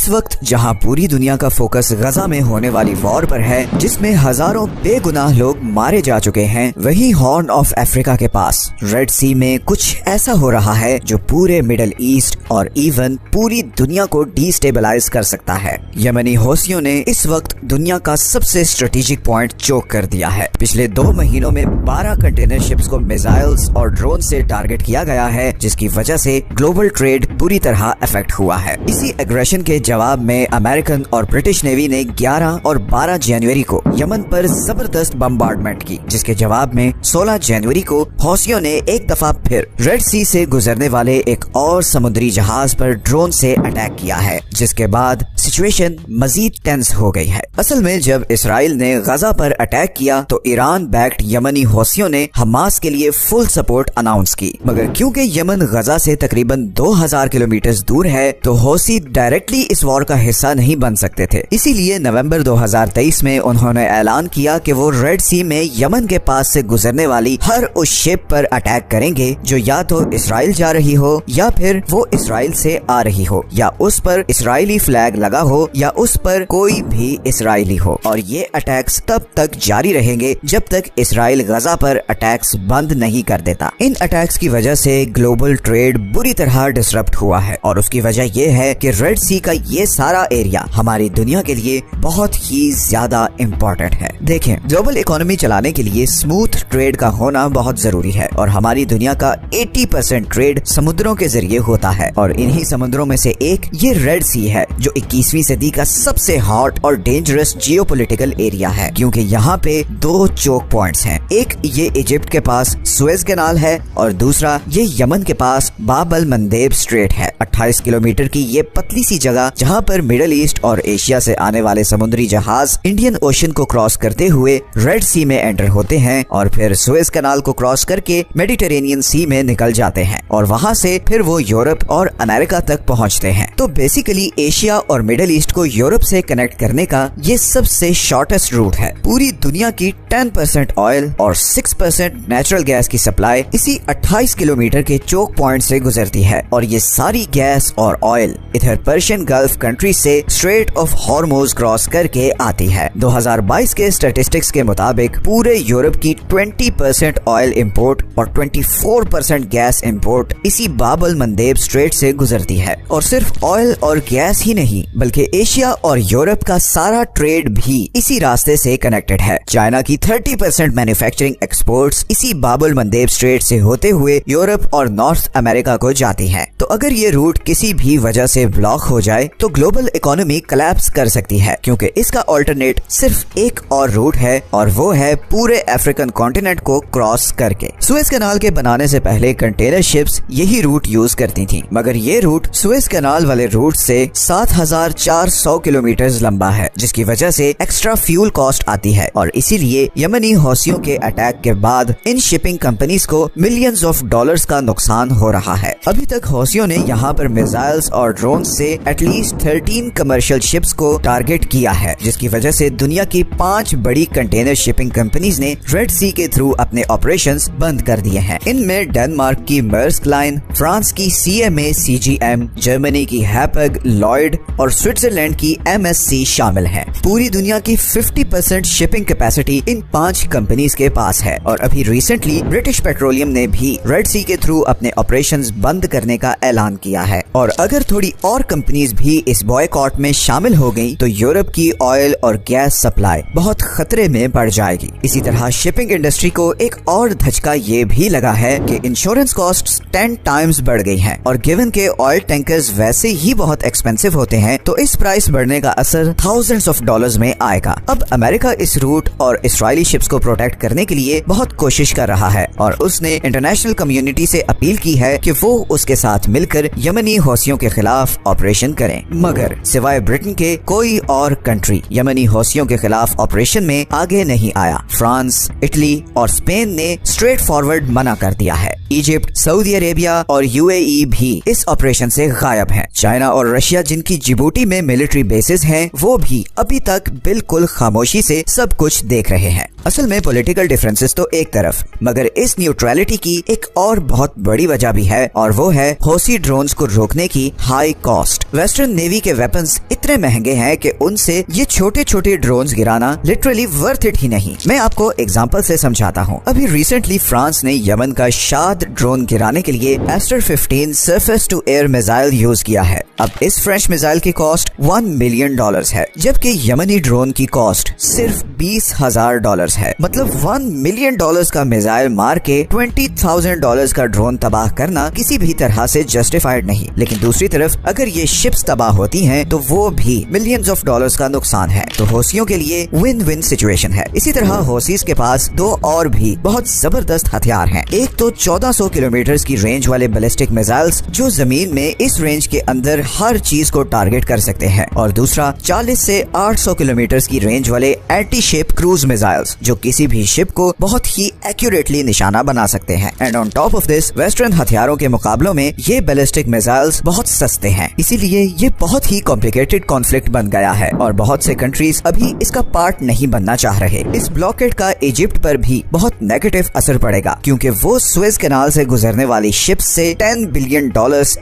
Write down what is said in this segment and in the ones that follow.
इस वक्त जहां पूरी दुनिया का फोकस गजा में होने वाली वॉर पर है, जिसमें हजारों बेगुनाह लोग मारे जा चुके हैं, वहीं हॉर्न ऑफ अफ्रीका के पास रेड सी में कुछ ऐसा हो रहा है जो पूरे मिडिल ईस्ट और इवन पूरी दुनिया को डिस्टेबलाइज कर सकता है। यमनी हौसियों ने इस वक्त दुनिया का सबसे स्ट्रेटेजिक पॉइंट चोक कर दिया है। पिछले 2 महीनों में 12 कंटेनर शिप्स को मिसाइल्स और ड्रोन से टारगेट किया गया है, जिसकी वजह से ग्लोबल ट्रेड बुरी तरह अफेक्ट हुआ है। इसी एग्रेशन के जवाब में अमेरिकन और ब्रिटिश नेवी ने 11 और 12 जनवरी को यमन पर जबरदस्त बम्बार्डमेंट की, जिसके जवाब में 16 जनवरी को हौसियों ने एक दफा फिर रेड सी से गुजरने वाले एक और समुद्री जहाज पर ड्रोन से अटैक किया है, जिसके बाद सिचुएशन मजीद टेंस हो गई है। असल में जब इसराइल ने गजा पर अटैक किया तो ईरान बैक्ड यमनी हौसियों ने हमास के लिए फुल सपोर्ट अनाउंस की, मगर क्योंकि यमन गजा से तकरीबन 2000 किलोमीटर दूर है तो हौसी डायरेक्टली इस वॉर का हिस्सा नहीं बन सकते थे। इसीलिए नवंबर 2023 में उन्होंने ऐलान किया कि वो रेड सी में यमन के पास से गुजरने वाली हर उस शिप पर अटैक करेंगे जो या तो इसराइल जा रही हो या फिर वो इसराइल से आ रही हो, या उस पर इसराइली फ्लैग लगा हो या उस पर कोई भी इसराइली हो। और ये अटैक्स तब तक जारी रहेंगे जब तक इसराइल गजा पर अटैक्स बंद नहीं कर देता। इन अटैक्स की वजह से ग्लोबल ट्रेड बुरी तरह डिसरप्ट हुआ है और उसकी वजह ये है कि रेड सी का ये सारा एरिया हमारी दुनिया के लिए बहुत ही ज्यादा इम्पोर्टेंट है। देखें, ग्लोबल इकोनॉमी चलाने के लिए स्मूथ ट्रेड का होना बहुत जरूरी है और हमारी दुनिया का 80% ट्रेड समुद्रों के जरिए होता है और इन्हीं समुद्रों में से एक ये रेड सी है जो 21वीं सदी का सबसे हॉट और डेंजरस जियोपॉलिटिकल एरिया है, क्योंकि यहाँ पे 2 चोक पॉइंट्स हैं। एक ये इजिप्ट के पास सुएज कैनाल है और दूसरा ये यमन के पास बाब अल मंदेब स्ट्रेट है। 28 किलोमीटर की ये पतली सी जगह जहाँ पर मिडिल ईस्ट और एशिया से आने वाले समुद्री जहाज इंडियन ओशन को क्रॉस करते हुए रेड सी में एंटर होते हैं और फिर सुएज कैनाल को क्रॉस करके मेडिटेरेनियन सी में निकल जाते हैं और वहाँ से फिर वो यूरोप और अमेरिका तक पहुँचते हैं। तो बेसिकली एशिया और मिडिल ईस्ट को यूरोप से कनेक्ट करने का ये सबसे शॉर्टेस्ट रूट है। पूरी दुनिया की 10% ऑयल और 6% नेचुरल गैस की सप्लाई इसी 28 किलोमीटर के चोक पॉइंट से गुजरती है और ये सारी गैस और ऑयल इधर पर्शियन गल्फ कंट्री से स्ट्रेट ऑफ हॉर्मुज क्रॉस करके आती है। 2022 के स्टैटिस्टिक्स के मुताबिक पूरे यूरोप की 20% ऑयल इंपोर्ट और 24% गैस इंपोर्ट इसी बाब अल मंदेब स्ट्रेट से गुजरती है। और सिर्फ ऑयल और गैस ही नहीं बल्कि एशिया और यूरोप का सारा ट्रेड भी इसी रास्ते से कनेक्टेड है। चाइना की 30% मैन्युफैक्चरिंग एक्सपोर्ट्स इसी बाब अल मंदेब स्ट्रेट से होते हुए यूरोप और नॉर्थ अमेरिका को जाती है। तो अगर ये रूट किसी भी वजह से ब्लॉक हो जाए तो ग्लोबल इकोनॉमी कोलैप्स कर सकती है, क्योंकि इसका ऑल्टरनेट सिर्फ एक और रूट है और वो है पूरे अफ्रीकन कॉन्टिनेंट को क्रॉस करके। सुएज कैनाल के बनाने से पहले कंटेनर शिप्स यही रूट यूज करती थी, मगर ये रूट सुएज कैनाल वाले रूट से 7400 किलोमीटर लंबा है, जिसकी वजह से एक्स्ट्रा फ्यूल कॉस्ट आती है और इसीलिए यमनी हौसियों के अटैक के बाद इन शिपिंग कंपनीज को मिलियंस ऑफ डॉलर्स का नुकसान हो रहा है। अभी तक हौसियों ने यहाँ पर मिसाइल्स और ड्रोन से एटलीस्ट 13 कमर्शियल शिप्स को टारगेट किया है, जिसकी वजह से दुनिया की 5 बड़ी कंटेनर शिपिंग कंपनीज ने रेड सी के थ्रू अपने ऑपरेशंस बंद कर दिए हैं। इनमें डेनमार्क की मर्स्क लाइन, फ्रांस की CMA CGM, जर्मनी की हैपग, लॉयड और स्विट्जरलैंड की MSC शामिल हैं। पूरी दुनिया की 50% शिपिंग कैपेसिटी इन 5 कंपनीज के पास है और अभी रिसेंटली ब्रिटिश पेट्रोलियम ने भी रेड सी के थ्रू अपने ऑपरेशंस बंद करने का ऐलान किया है। और अगर थोड़ी और कंपनीज भी इस बॉयकॉट में शामिल हो गई तो यूरोप की ऑयल और गैस सप्लाई बहुत खतरे में पड़ जाएगी। इसी तरह शिपिंग इंडस्ट्री को एक और धचका ये भी लगा है कि इंश्योरेंस कॉस्ट्स 10 टाइम्स बढ़ गई हैं और गिवन के ऑयल टैंकर्स वैसे ही बहुत एक्सपेंसिव होते हैं तो इस प्राइस बढ़ने का असर थाउजेंड्स ऑफ डॉलर्स में आएगा। अब अमेरिका इस रूट और इसराइली शिप्स को प्रोटेक्ट करने के लिए बहुत कोशिश कर रहा है और उसने इंटरनेशनल कम्युनिटी से अपील की है कि वो उसके साथ मिलकर यमनी हौसियों के खिलाफ ऑपरेशन करें, मगर सिवाय ब्रिटेन के कोई और कंट्री यमनी हौसियों के खिलाफ ऑपरेशन में आगे नहीं आया। फ्रांस, इटली और स्पेन ने स्ट्रेट फॉरवर्ड मना कर दिया है। इजिप्ट, सऊदी अरेबिया और UAE भी इस ऑपरेशन से गायब हैं। चाइना और रशिया, जिनकी जिबूटी में मिलिट्री बेसिस हैं, वो भी अभी तक बिल्कुल खामोशी से सब कुछ देख रहे हैं। असल में पॉलिटिकल डिफरेंसेस तो एक तरफ, मगर इस न्यूट्रलिटी की एक और बहुत बड़ी वजह भी है, और वो है हौसी ड्रोन्स को रोकने की हाई कॉस्ट। वेस्टर्न नेवी के वेपन्स इतने महंगे हैं कि उनसे ये छोटे छोटे ड्रोन्स गिराना लिटरली वर्थ इट ही नहीं। मैं आपको एग्जांपल से समझाता हूँ। अभी रिसेंटली फ्रांस ने यमन का शाद ड्रोन गिराने के लिए Aster 15 surface to air missile use किया है। अब इस फ्रेंच मिसाइल की कॉस्ट $1 मिलियन है, जबकि यमनी ड्रोन की कॉस्ट सिर्फ $20,000 है। मतलब $1 मिलियन का मिसाइल मार के $20,000 का ड्रोन तबाह करना किसी भी तरह से जस्टिफाइड नहीं। लेकिन दूसरी तरफ अगर ये शिप्स तबाह होती हैं तो वो भी मिलियंस ऑफ डॉलर्स का नुकसान है। तो हौसियों के लिए विन विन सिचुएशन है। इसी तरह हौसीज के पास दो और भी बहुत जबरदस्त हथियार हैं। एक तो 1400 किलोमीटर की रेंज वाले बैलिस्टिक मिसाइल्स जो जमीन में इस रेंज के अंदर हर चीज को टारगेट कर सकते हैं, और दूसरा 40 से 800 किलोमीटर की रेंज वाले एंटी शिप क्रूज मिसाइल्स जो किसी भी शिप को बहुत ही एक्यूरेटली निशाना बना सकते हैं। And on top of this western हथियारों के मुकाबलों में ये बैलिस्टिक मिसाइल्स बहुत सस्ते हैं, इसीलिए ये बहुत ही कॉम्प्लिकेटेड कॉन्फ्लिक्ट बन गया है और बहुत से कंट्रीज अभी इसका पार्ट नहीं बनना चाह रहे। इस ब्लॉकेड का इजिप्ट पर भी बहुत नेगेटिव असर पड़ेगा, क्योंकि वो सुएज कैनाल से गुजरने वाली शिप से $10 बिलियन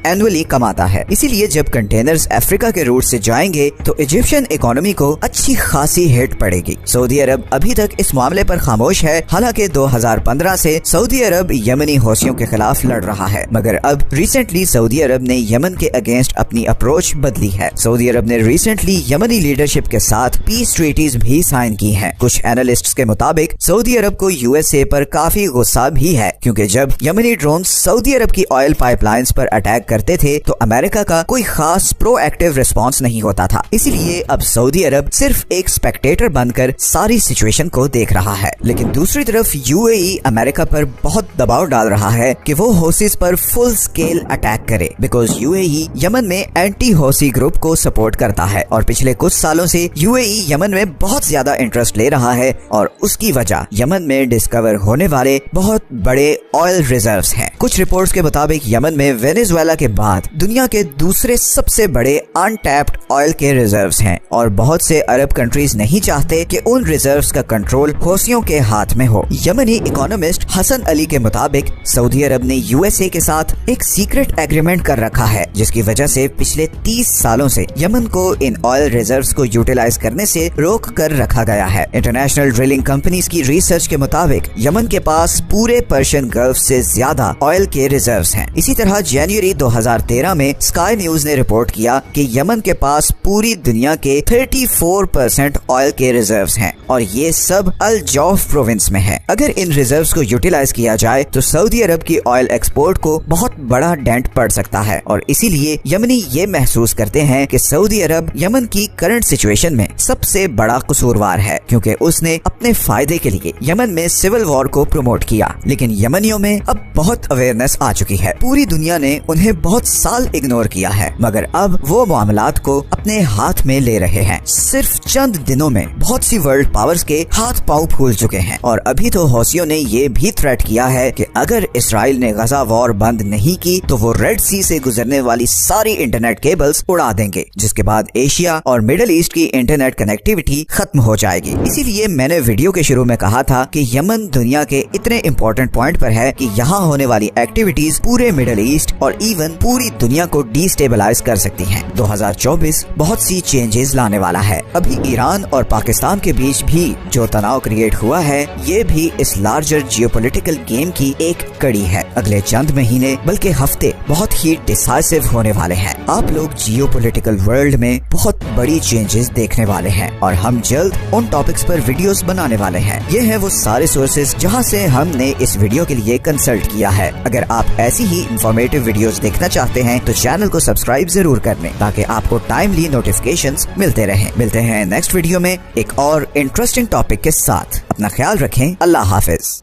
एनुअली कमाता है। इसीलिए जब कंटेनर्स अफ्रीका के रूट से जाएंगे तो इजिप्शियन इकोनॉमी को अच्छी खासी हिट पड़ेगी। सऊदी अरब अभी तक इस मामले पर खामोश है। हालांकि 2015 से सऊदी अरब यमनी हौसियों के खिलाफ लड़ रहा है, मगर अब रिसेंटली सऊदी अरब ने यमन के अगेंस्ट अपनी अप्रोच बदली है। सऊदी अरब ने रिसेंटली यमनी लीडरशिप के साथ पीस ट्रीटीज भी साइन की हैं। कुछ एनालिस्ट्स के मुताबिक सऊदी अरब को यूएसए पर काफी गुस्सा भी है, क्योंकि जब यमनी ड्रोन सऊदी अरब की ऑयल पाइपलाइंस पर अटैक करते थे तो अमेरिका का कोई खास प्रोएक्टिव रिस्पॉन्स नहीं होता था। इसीलिए अब सऊदी अरब सिर्फ एक स्पेक्टेटर बनकर सारी सिचुएशन को देख रहा है। लेकिन दूसरी तरफ यूएई अमेरिका पर बहुत दबाव डाल रहा है कि वो हौसीज पर फुल स्केल अटैक करे, बिकॉज यूएई यमन में एंटी हौसी ग्रुप को सपोर्ट करता है और पिछले कुछ सालों से यूएई यमन में बहुत ज्यादा इंटरेस्ट ले रहा है, और उसकी वजह यमन में डिस्कवर होने वाले बहुत बड़े ऑयल रिजर्व्स हैं। कुछ रिपोर्ट्स के मुताबिक यमन में वेनेजुएला के बाद दुनिया के दूसरे सबसे बड़े अनटैप्ड ऑयल के रिजर्व्स हैं, और बहुत से अरब कंट्रीज नहीं चाहते कि उन रिजर्व्स का कंट्रोल हौसियों के हाथ में हो। यमनी इकोनॉमिस्ट हसन अली के मुताबिक सऊदी अरब ने यूएसए के साथ एक सीक्रेट एग्रीमेंट कर रखा है, जिसकी वजह से पिछले 30 सालों से यमन को इन ऑयल रिजर्व्स को यूटिलाइज करने से रोक कर रखा गया है। इंटरनेशनल ड्रिलिंग कंपनीज की रिसर्च के मुताबिक यमन के पास पूरे पर्शियन गल्फ से ज्यादा ऑयल के रिजर्व्स हैं। इसी तरह जनवरी 2013 में स्काई न्यूज ने रिपोर्ट किया कि यमन के पास पूरी दुनिया के 34% ऑयल के रिजर्व्स हैं, और ये सब अल जौफ प्रोविंस में है। अगर इन रिजर्व्स को यूटिलाइज किया जाए तो सऊदी अरब की ऑयल एक्सपोर्ट को बहुत बड़ा डेंट पड़ सकता है, और इसीलिए यमनी ये महसूस करते हैं कि सऊदी अरब यमन की करंट सिचुएशन में सबसे बड़ा कसूरवार है, क्योंकि उसने अपने फायदे के लिए यमन में सिविल वॉर को प्रमोट किया। लेकिन यमनियों में अब बहुत अवेयरनेस आ चुकी है। पूरी दुनिया ने उन्हें बहुत साल इग्नोर किया है, मगर अब वो मामलात को अपने हाथ में ले रहे हैं। सिर्फ चंद दिनों में बहुत सी वर्ल्ड पावर्स के हाथ पांव फूल चुके हैं, और अभी तो हौसियों ने ये भी थ्रेट किया है कि अगर इसराइल ने गजा वॉर बंद नहीं की तो वो रेड सी से गुजरने वाली सारी इंटरनेट केबल्स उड़ा देंगे, जिसके बाद एशिया और मिडिल ईस्ट की इंटरनेट कनेक्टिविटी खत्म हो जाएगी। इसीलिए मैंने वीडियो के शुरू में कहा था कि यमन दुनिया के इतने इम्पोर्टेंट पॉइंट पर है कि यहाँ होने वाली एक्टिविटीज पूरे मिडिल ईस्ट और इवन पूरी दुनिया को डिस्टेबलाइज कर सकती हैं। 2024 बहुत सी चेंजेस लाने वाला है। अभी ईरान और पाकिस्तान के बीच भी जो तनाव क्रिएट हुआ है, ये भी इस लार्जर जियोपॉलिटिकल गेम की एक कड़ी है। अगले चंद महीने बल्कि हफ्ते बहुत ही डिसाइसिव होने वाले हैं। आप लोग जियोपॉलिटिकल वर्ल्ड में बहुत बड़ी चेंजेस देखने वाले हैं, और हम जल्द उन टॉपिक्स पर वीडियोस बनाने वाले हैं। ये हैं वो सारे सोर्सेज जहां से हमने इस वीडियो के लिए कंसल्ट किया है। अगर आप ऐसी ही इंफॉर्मेटिव वीडियोस देखना चाहते हैं तो चैनल को सब्सक्राइब जरूर कर लें, ताकि आपको टाइमली नोटिफिकेशंस मिलते रहें। मिलते हैं नेक्स्ट वीडियो में एक और इंटरेस्टिंग टॉपिक के साथ। अपना ख्याल रखें। अल्लाह हाफिज।